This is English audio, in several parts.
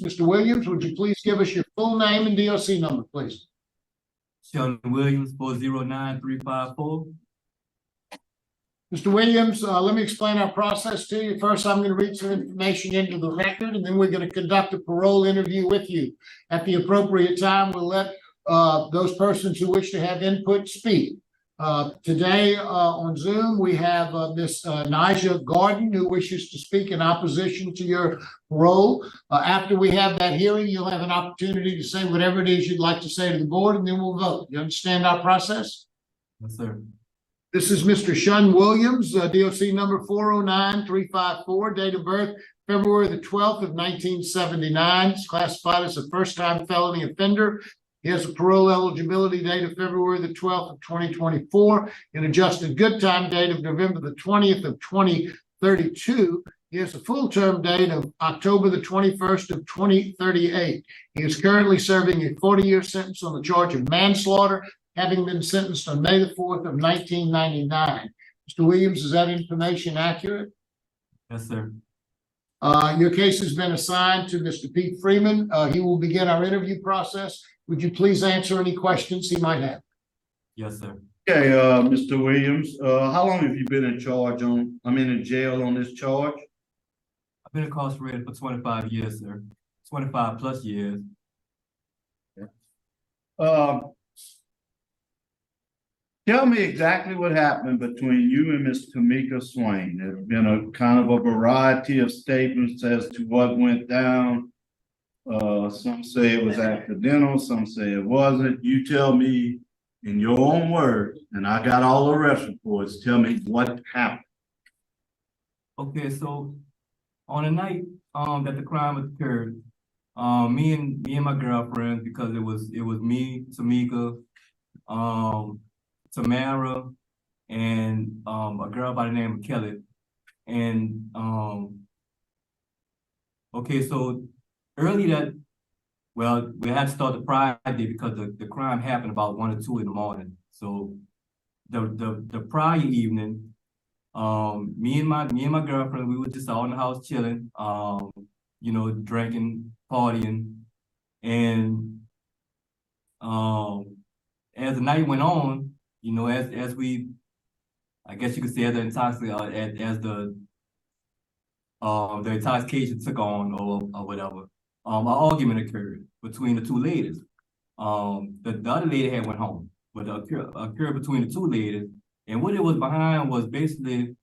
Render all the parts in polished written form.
Mr. Williams, would you please give us your full name and DOC number, please? Shun Williams, 409354. Mr. Williams, let me explain our process to you. First, I'm going to read some information into the record, and then we're going to conduct a parole interview with you. At the appropriate time, we'll let those persons who wish to have input speak. Today on Zoom, we have Miss Nija Gordon, who wishes to speak in opposition to your parole. After we have that hearing, you'll have an opportunity to say whatever it is you'd like to say to the board, and then we'll vote. You understand our process? Yes, sir. This is Mr. Shun Williams, DOC number 409354, date of birth February the 12th of 1979. He's classified as a first-time felony offender. He has a parole eligibility date of February the 12th of 2024, an adjusted good time date of November the 20th of 2032. He has a full term date of October the 21st of 2038. He is currently serving a 40-year sentence on the charge of manslaughter, having been sentenced on May the 4th of 1999. Mr. Williams, is that information accurate? Yes, sir. Your case has been assigned to Mr. Pete Freeman. He will begin our interview process. Would you please answer any questions he might have? Yes, sir. Okay, Mr. Williams, how long have you been in jail on this charge? I've been incarcerated for 25 years, sir. 25 plus years. Tell me exactly what happened between you and Miss Tamika Swain. There's been a kind of a variety of statements as to what went down. Some say it was accidental, some say it wasn't. You tell me in your own words, and I got all the arrest reports. Tell me what happened. Okay, so on the night that the crime occurred, me and my girlfriend, because it was me, Tamika, Tamara, and a girl by the name of Kelly. And okay, so early we had to start the Friday because the crime happened about 1 or 2 in the morning. So the prior evening, me and my girlfriend, we were just all in the house chilling, drinking, partying, and as the night went on, as we, I guess you could say, as the intoxication took on or whatever, an argument occurred between the two ladies. The other lady had went home, but it occurred between the two ladies, and what it was behind was basically,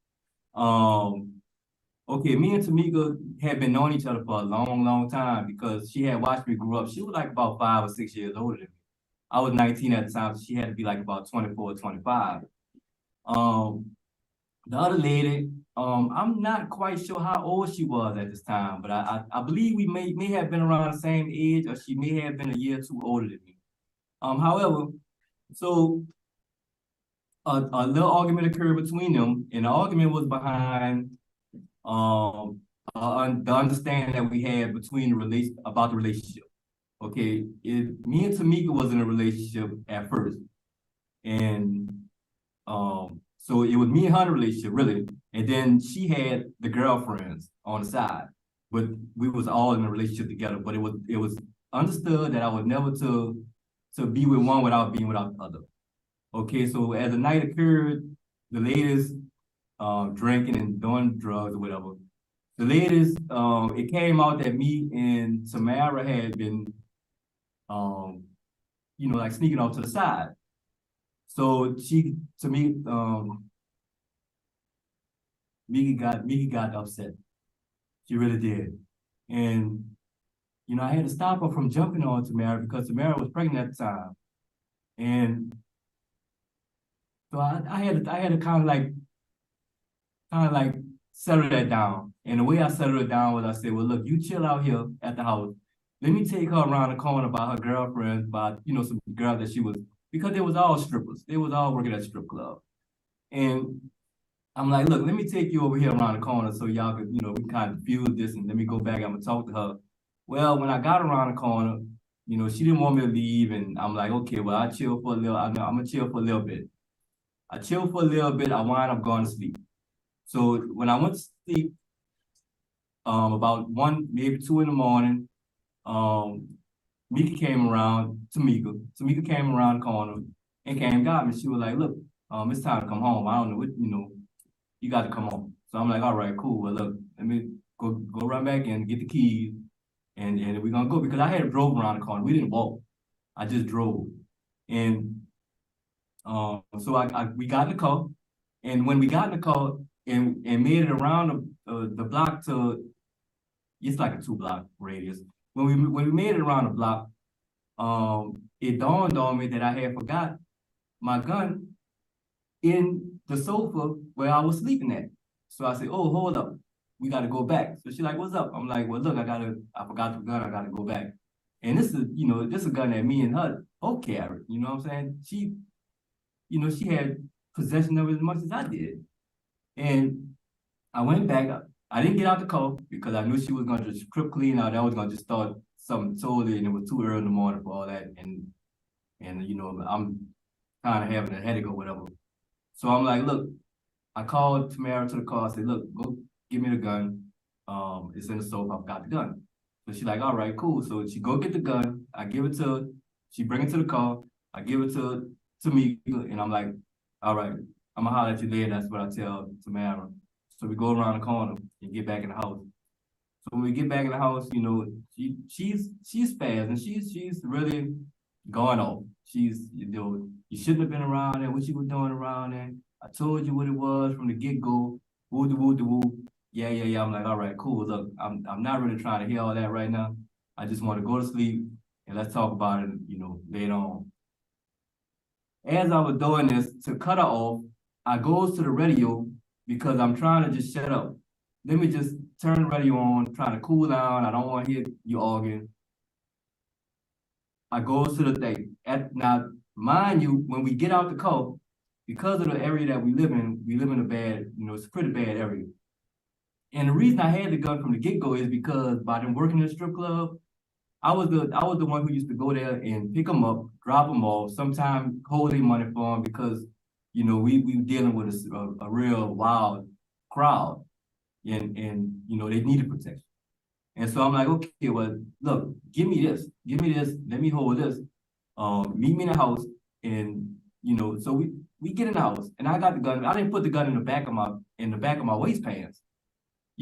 okay, me and Tamika had been knowing each other for a long, long time because she had watched me grow up. She was like about 5 or 6 years older than me. I was 19 at the time, so she had to be like about 24 or 25. The other lady, I'm not quite sure how old she was at this time, but I believe we may have been around the same age, or she may have been a year or two older than me. However, so a little argument occurred between them, and the argument was behind the understanding that we had between about the relationship. Okay, me and Tamika was in a relationship at first, and so it was me and her relationship really, and then she had the girlfriends on the side, but we was all in a relationship together. But it was understood that I was never to be with one without being without the other. Okay, so as the night occurred, the ladies drinking and doing drugs or whatever. The ladies, it came out that me and Tamara had been like sneaking off to the side. So Miki got upset. She really did. And, I had to stop her from jumping on Tamara because Tamara was pregnant at the time. And so I had to kind of like settle that down. And the way I settled it down was I said, well, look, you chill out here at the house. Let me take her around the corner by her girlfriends, by, some girl that she was, because they was all strippers. They was all working at a strip club. And I'm like, look, let me take you over here around the corner so y'all could, we can kind of fuse this, and let me go back. I'm going to talk to her. Well, when I got around the corner, she didn't want me to leave. And I'm like, okay, well, I'm going to chill for a little bit. I chilled for a little bit. I wind up going to sleep. So when I went to sleep, about 1, maybe 2 in the morning, Mika came around, Tamika came around the corner and came and got me. She was like, look, it's time to come home. I don't know what, you got to come home. So I'm like, all right, cool. Well, look, let me go run back and get the keys and we're gonna go because I had drove around the corner. We didn't walk. I just drove. And so we got in the car. And when we got in the car and made it around the block to, it's like a 2-block radius. When we made it around the block, it dawned on me that I had forgot my gun in the sofa where I was sleeping at. So I said, oh, hold up, we gotta go back. So she's like, what's up? I'm like, well, look, I forgot the gun, I gotta go back. And this is a gun that me and her both carried, you know what I'm saying? She had possession of it as much as I did. And I went back, I didn't get out the car because I knew she was gonna just strip clean out. I was gonna just start something totally, and it was too early in the morning for all that. And I'm kind of having a headache or whatever. So I'm like, look, I called Tamara to the car. I said, look, go give me the gun. It's in the sofa. I've got the gun. So she's like, all right, cool. So she go get the gun. I give it to her. She bring it to the car. I give it to me, and I'm like, all right, I'm gonna holler at you later. That's what I tell Tamara. So we go around the corner and get back in the house. So when we get back in the house, she's spazzed and she's really going off. She's, you shouldn't have been around there. What you were doing around there? I told you what it was from the get-go. Woo de woo de woo. Yeah. I'm like, all right, cool. Look, I'm not really trying to hear all that right now. I just want to go to sleep and let's talk about it, later on. As I was doing this, to cut her off, I goes to the radio because I'm trying to just shut up. Let me just turn the radio on, trying to cool down. I don't want to hear you arguing. I goes to the thing. Now, mind you, when we get out the car, because of the area that we live in a bad, it's a pretty bad area. And the reason I had the gun from the get-go is because by them working in the strip club, I was the one who used to go there and pick them up, drop them off, sometimes hold their money for them because, we were dealing with a real wild crowd and they needed protection. And so I'm like, okay, well, look, give me this, let me hold this, meet me in the house. And, so we get in the house and I got the gun. I didn't put the gun in the back of my waist pants,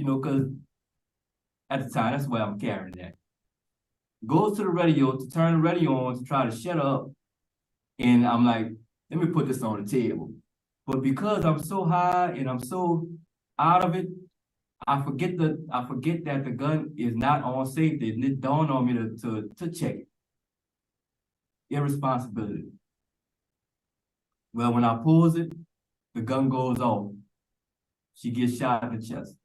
cause at the time, that's where I'm carrying that. Goes to the radio to turn the radio on to try to shut up. And I'm like, let me put this on the table. But because I'm so high and I'm so out of it, I forget that the gun is not on safety. And it dawned on me to check it. Irresponsibility. Well, when I pulls it, the gun goes off. She gets shot in the chest.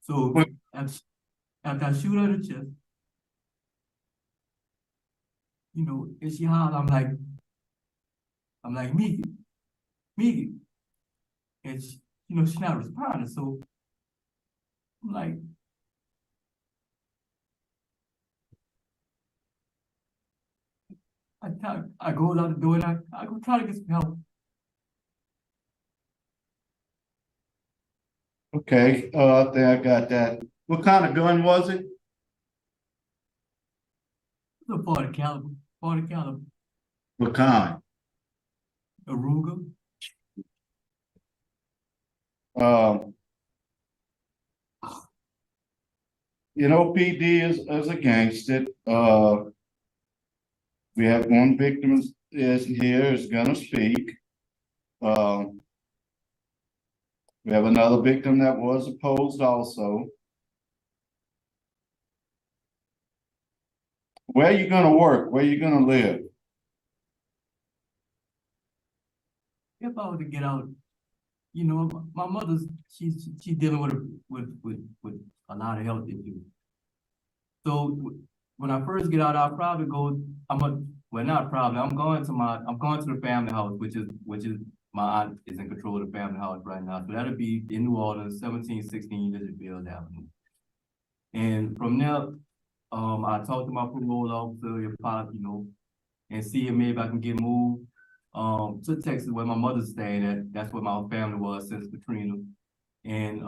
So after I shoot her in the chest, and she hollers, I'm like, Miki. And she, she's not responding. So I'm like, I go out the door and I go try to get some help. Okay, I think I got that. What kind of gun was it? It's a 40 caliber. What kind? A Ruger. PD is against it. We have one victim is gonna speak. We have another victim that was opposed also. Where are you gonna work? Where are you gonna live? If I were to get out, my mother's she's dealing with a lot of health issues. So when I first get out, I'll probably go. I'm going to the family house, which is my aunt is in control of the family house right now. So that'll be in New Orleans, 1716 Elizabeth Avenue. And from there, I talk to my parole officer, and see if maybe I can get moved to Texas where my mother's staying at. That's where my family was since Katrina. And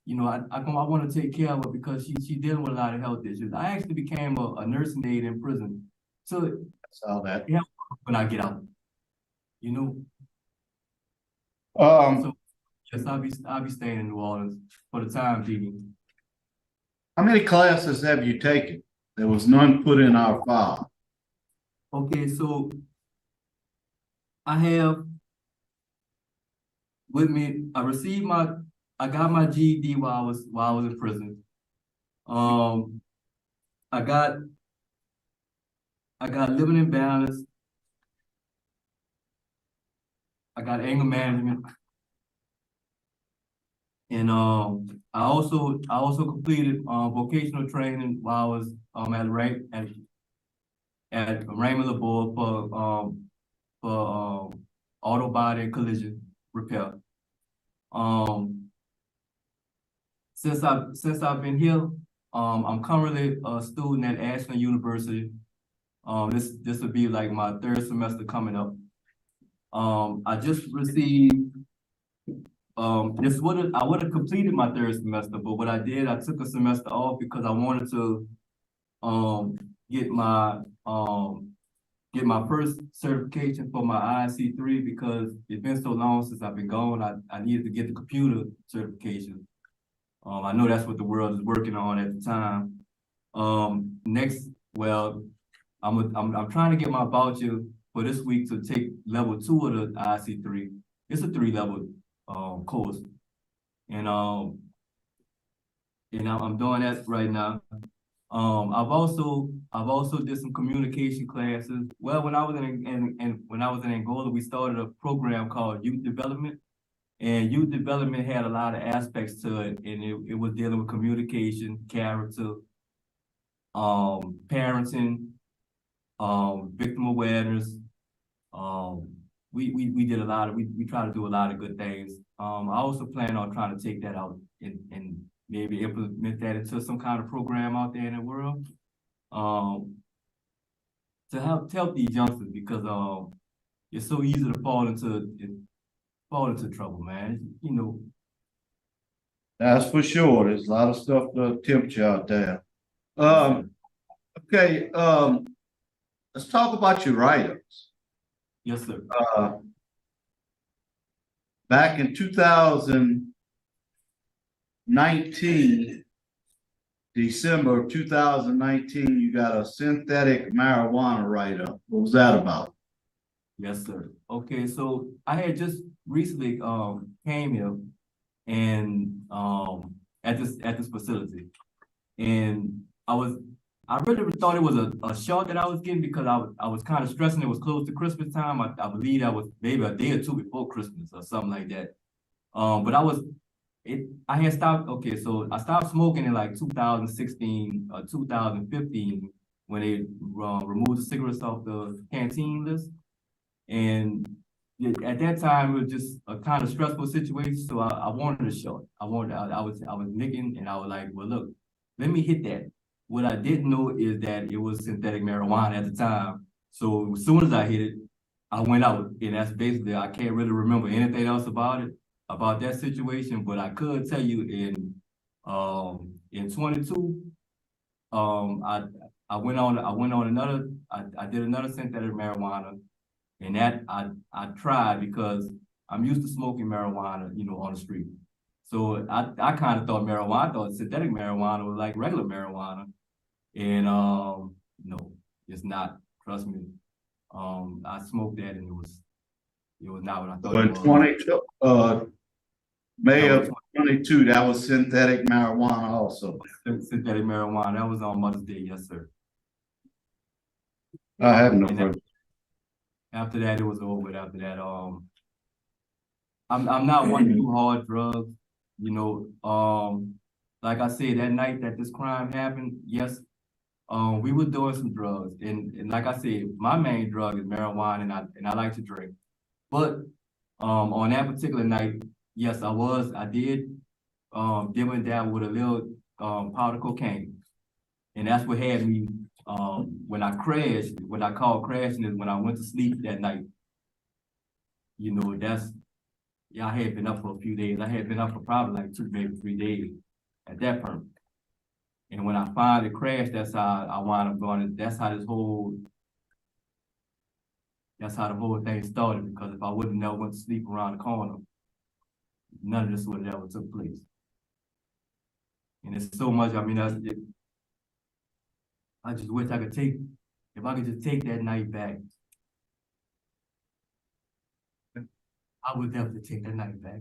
you know, I want to take care of her because she dealing with a lot of health issues. I actually became a nursing aide in prison. So Saw that. yeah, when I get out, you know. Um, So yes, I'll be staying in New Orleans for the time being. how many classes have you taken? There was none put in our file. Okay, so I have with me, I got my GED while I was in prison. I got living in balance. I got anger management. And I also completed vocational training while I was at Raymond LaBour for auto body and collision repair. Since I've been here, I'm currently a student at Ashland University. This will be like my third semester coming up. I just received I would have completed my third semester, but what I did, I took a semester off because I wanted to get my first certification for my IC3 because it's been so long since I've been gone. I needed to get the computer certification. I know that's what the world is working on at the time. Next, well, I'm trying to get my voucher for this week to take level 2 of the IC3. It's a 3-level course, and I'm doing that right now. I've also did some communication classes. Well, when I was in Angola, we started a program called Youth Development, and Youth Development had a lot of aspects to it, and it was dealing with communication, character, parenting, victim awareness. We did a lot of, we try to do a lot of good things. I also plan on trying to take that out and maybe implement that into some kind of program out there in the world. To help these youngsters because it's so easy to fall into trouble, man. You know. That's for sure. There's a lot of stuff to tempt you out there. Okay, let's talk about your write-ups. Yes, sir. Back in 2019, December of 2019, you got a synthetic marijuana write-up. What was that about? Yes, sir. Okay, so I had just recently came here and at this facility, and I really thought it was a shot that I was getting because I was kind of stressing it was close to Christmas time. I believe that was maybe a day or two before Christmas or something like that. But I had stopped. Okay, so I stopped smoking in like 2016 or 2015 when they removed the cigarettes off the canteen list. And at that time, it was just a kind of stressful situation. So I wanted a shot. I was nicking, and I was like, well, look, let me hit that. What I didn't know is that it was synthetic marijuana at the time. So as soon as I hit it, I went out, and that's basically, I can't really remember anything else about it, about that situation. But I could tell you in 22, I did another synthetic marijuana. And that I tried because I'm used to smoking marijuana, you know, on the street. So I kind of thought synthetic marijuana was like regular marijuana. And no, it's not. Trust me. I smoked that and it was not what I thought it was. May of 22, that was synthetic marijuana also. Synthetic marijuana, that was on Mother's Day, yes, sir. I have no further. After that, it was over. After that, I'm not one to do hard drugs, you know. Like I said, that night that this crime happened, yes, we were doing some drugs, and like I said, my main drug is marijuana, and I like to drink. But on that particular night, yes, I did dib and dab with a little powder cocaine, and that's what had me. When I crashed, what I call crashing is when I went to sleep that night. You know, Yeah, I had been up for a few days. I had been up for probably like 2, maybe 3 days at that point. And when I finally crashed, that's how I wound up going. That's how the whole thing started. Because if I would have never went to sleep around the corner, none of this would have ever took place. And it's so much. I mean, I just wish I could if I could just take that night back. I would definitely take that night back.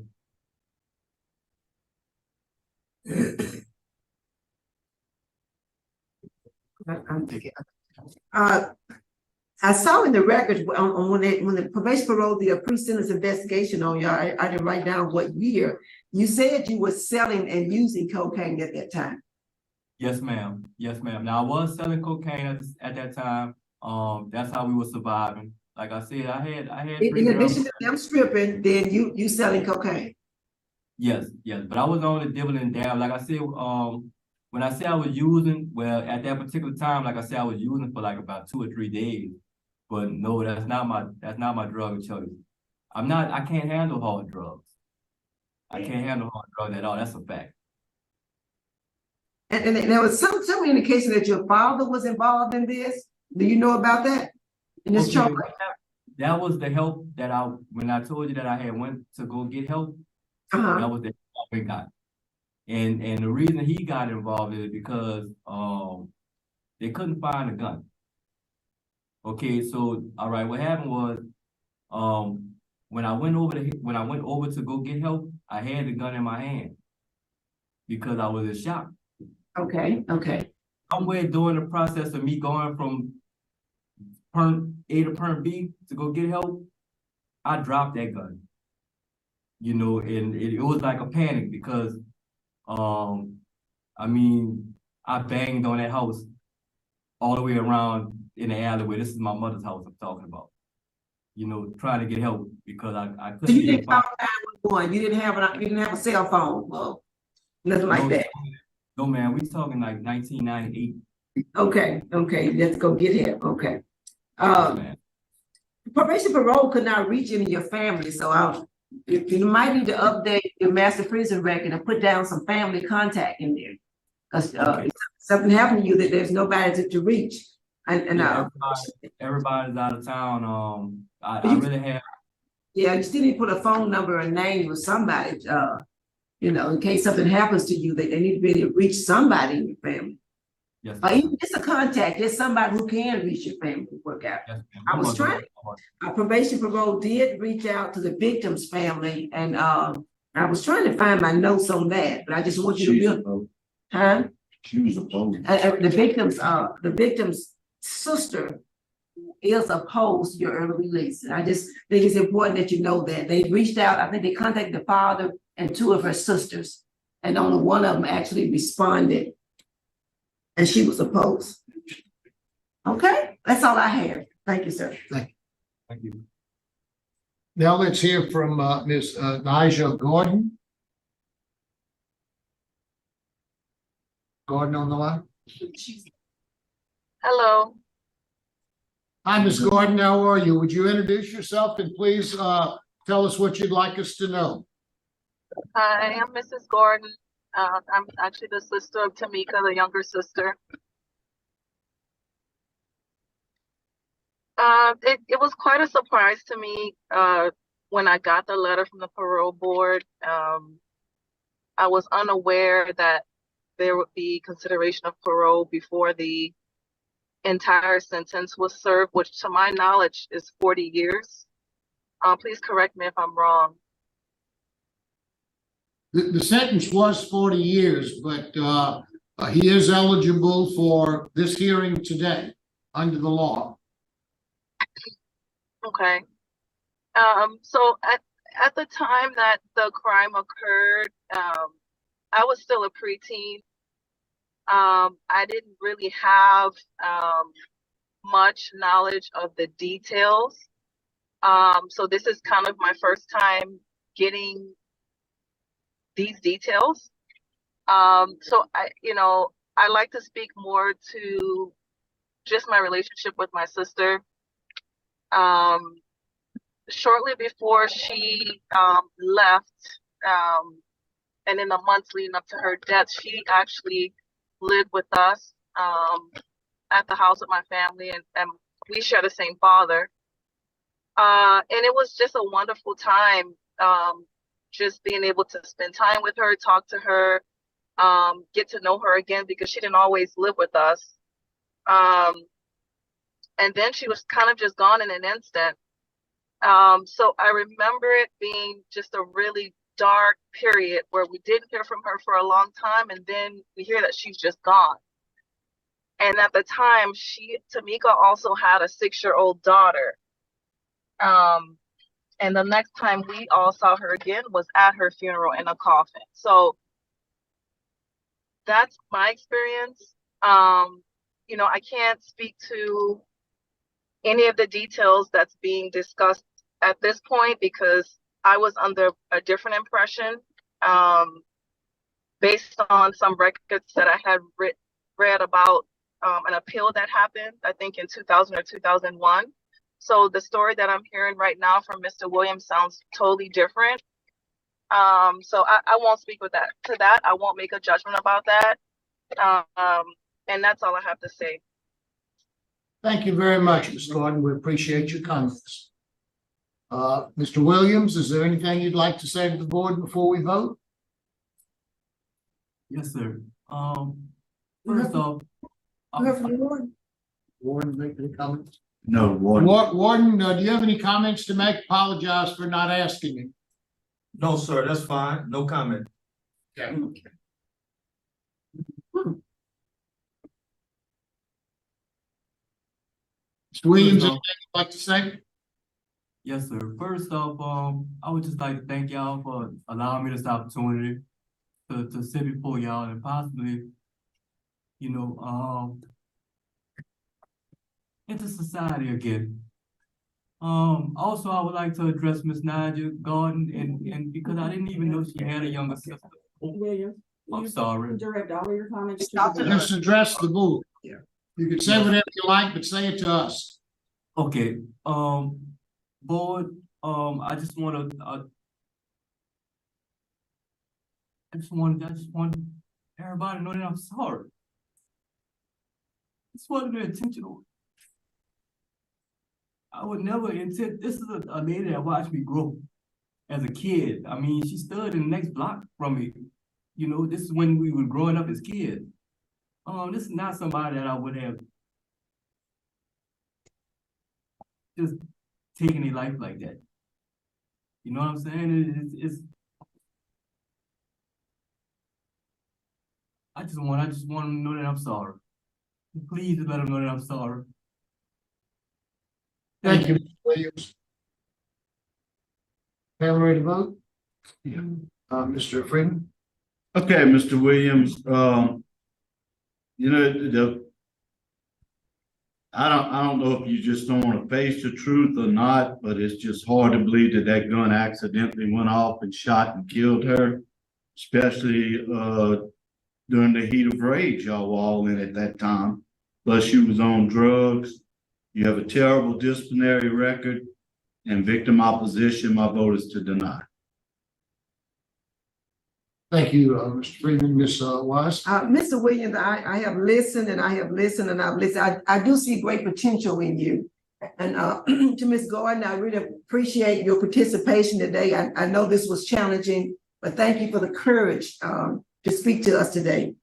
I saw in the records on when the probation parole did a pre-sentence investigation on you, I didn't write down what year. You said you were selling and using cocaine at that time. Yes, ma'am. Yes, ma'am. Now I was selling cocaine at that time. That's how we were surviving. Like I said, I had. In addition to them stripping, then you selling cocaine. Yes, but I was only dibbling and dab. Like I said, when I say I was using, well, at that particular time, like I said, I was using for like about 2 or 3 days. But no, that's not my drug of choice. I can't handle hard drugs. I can't handle hard drugs at all. That's a fact. And there was some indication that your father was involved in this. Do you know about that? In this charge? That was the help that when I told you that I had went to go get help, that was the help we got. And the reason he got involved is because they couldn't find a gun. Okay, so all right, what happened was when I went over to go get help, I had the gun in my hand because I was in shock. Okay. Somewhere during the process of me going from perm A to perm B to go get help, I dropped that gun. You know, and it was like a panic because I mean, I banged on that house all the way around in the alleyway. This is my mother's house I'm talking about. You know, trying to get help because I couldn't. So you didn't call 911. You didn't have a cell phone, well, nothing like that. No, man, we talking like 1998. Okay, let's go get help. Okay. Probation parole could not reach any of your family, so you might need to update your master prison record and put down some family contact in there. Because if something happened to you that there's nobody to reach. Everybody's out of town. I really have. Yeah, you still need to put a phone number and name of somebody, you know, in case something happens to you, they need to be able to reach somebody in your family. Yes. Even just a contact, there's somebody who can reach your family to work out. Yes, I was trying. Probation parole did reach out to the victim's family, and I was trying to find my notes on that, but I just want you to be, huh? She was opposed. The victim's sister is opposed to your early release. And I just think it's important that you know that they reached out. I think they contacted the father and 2 of her sisters, and only one of them actually responded, and she was opposed. Okay, that's all I have. Thank you, sir. Thank you. Now let's hear from Ms. Nigel Gordon. Gordon on the line. Hello. Hi, Ms. Gordon. How are you? Would you introduce yourself and please tell us what you'd like us to know? Hi, I'm Mrs. Gordon. I'm actually the sister of Tamika, the younger sister. It was quite a surprise to me when I got the letter from the parole board. I was unaware that there would be consideration of parole before the entire sentence was served, which to my knowledge is 40 years. Please correct me if I'm wrong. The sentence was 40 years, but he is eligible for this hearing today under the law. Okay. So at the time that the crime occurred, I was still a preteen. I didn't really have much knowledge of the details. So this is kind of my first time getting these details. So I like to speak more to just my relationship with my sister. shortly before she left, and in the months leading up to her death, she actually lived with us at the house with my family, and we share the same father. And it was just a wonderful time, just being able to spend time with her, talk to her, get to know her again, because she didn't always live with us. And then she was kind of just gone in an instant. So I remember it being just a really dark period where we didn't hear from her for a long time, and then we hear that she's just gone. And at the time, Tamika also had a 6-year-old daughter. And the next time we all saw her again was at her funeral in a coffin. So that's my experience. You know, I can't speak to any of the details that's being discussed at this point because I was under a different impression based on some records that I had read about an appeal that happened, I think in 2000 or 2001. So the story that I'm hearing right now from Mr. Williams sounds totally different. So I won't speak to that. I won't make a judgment about that. And that's all I have to say. Thank you very much, Ms. Gordon. We appreciate your comments. Mr. Williams, is there anything you'd like to say to the board before we vote? Yes, sir. First off, Warden, make any comments? No, Warden. Warden, do you have any comments to make? Apologize for not asking you. No, sir, that's fine. No comment. Okay. Mr. Williams, anything you'd like to say? yes, sir. First off, I would just like to thank y'all for allowing me this opportunity to sit before y'all and possibly, you know, into society again. Also, I would like to address Miss Nadia Gordon, and because I didn't even know she had a younger sister. Williams. I'm sorry. Direct all of your comments to the Just address the board. Yeah. You can say whatever you like, but say it to us. Okay, board, I just want everybody to know that I'm sorry. This wasn't intentional. I would never intend, this is a lady that watched me grow as a kid. I mean, she stood in the next block from me. You know, this is when we were growing up as kids. This is not somebody that I would have just taken a life like that. You know what I'm saying? I just want them to know that I'm sorry. Please let them know that I'm sorry. Thank you, Mr. Williams. Pam, ready to vote? Yeah. Mr. Freeman? Okay, Mr. Williams, you know, I don't know if you just don't want to face the truth or not, but it's just hard to believe that that gun accidentally went off and shot and killed her, especially during the heat of rage y'all were all in at that time. Plus she was on drugs. You have a terrible disciplinary record and victim opposition. My vote is to deny. Thank you, Mr. Freeman. Ms. Wise? Mr. Williams, I have listened and I have listened and I've listened. I do see great potential in you. And to Ms. Gordon, I really appreciate your participation today. I know this was challenging, but thank you for the courage to speak to us today.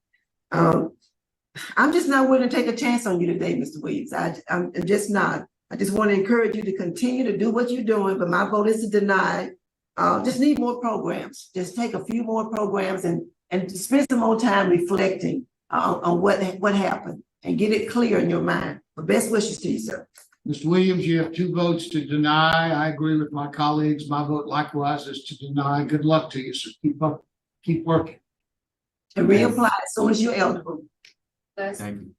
I'm just not willing to take a chance on you today, Mr. Williams. I'm just not. I just want to encourage you to continue to do what you're doing, but my vote is to deny. Just need more programs. Just take a few more programs and spend some more time reflecting on what happened and get it clear in your mind. But best wishes to you, sir. Mr. Williams, you have 2 votes to deny. I agree with my colleagues. My vote likewise is to deny. Good luck to you, sir. Keep working. And reapply as soon as you're eligible. Thank you.